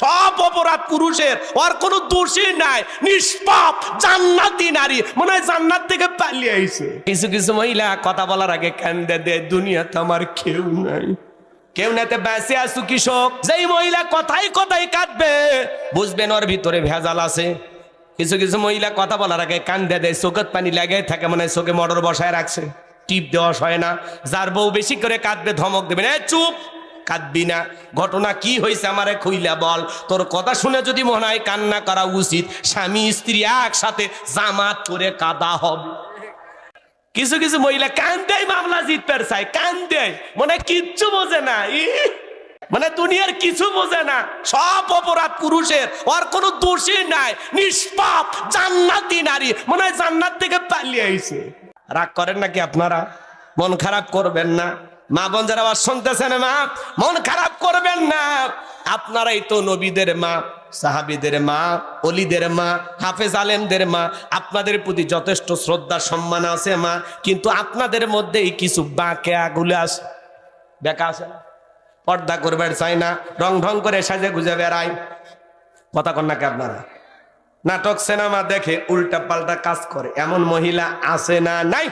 সব অপরাধ পুরুষের, ওর কোনো দোষই নাই, নিষ্পাপ জান্নাতি নারী, মনে হয় জান্নাত থেকে পালিয়ে আইছে। কিছু কিছু মহিলা কথা বলার আগে কান্দে দেয়, দুনিয়াতে আমার কেউ নাই, কেউ নাতে বেঁচে আসু কৃষক। যেই মহিলা কথাই কথাই কাঁদবে, বুঝবেন ওর ভিতরে ভেজাল আছে। কিছু কিছু মহিলা কথা বলার আগে কান্দে দেয়, চোখের পানি লাগে থাকে, মনে হয় চোখে মোটর বসায় রাখছে, টিপ দেওয়া হয় না। যার বউ বেশি করে কাঁদবে ধমক দেবেন, চুপ, কাঁদবি না, ঘটনা কি হয়েছে আমারে খুইলা বল। তোর কথা শুনে যদি মনে হয় কান্না করা উচিত, স্বামী স্ত্রী একসাথে জামাত করে কাঁদা হবে। কিছু কিছু মহিলা কান্দেই মামলা জিততে চায়, কান্দে মনে কিচ্ছু বোঝে না, মানে দুনিয়ার কিছু বোঝে না, সব অপরাধ পুরুষের, ওর কোনো দোষই নাই, নিষ্পাপ জান্নাতি নারী, মনে হয় জান্নাত থেকে পালিয়ে আইছে। রাগ করেন নাকি আপনারা? মন খারাপ করবেন না, মা বোন যারা আবার শুনতেছেন, মা মন খারাপ করবেন না। আপনারাই তো নবীদের মা, সাহাবীদের মা, ওলিদের মা, হাফেজ আলেমদের মা, আপনাদের প্রতি যথেষ্ট শ্রদ্ধা সম্মান আছে মা। কিন্তু আপনাদের মধ্যেই কিছু বাঁকেয়াগুলো আছে, বেকা আছে না, পর্দা করবে চাই না, রং ঢং করে সাজে গুজে বেড়ায়। কথা কন নাকি আপনারা? নাটক সিনেমা দেখে উল্টা পাল্টা কাজ করে এমন মহিলা আছে না নাই?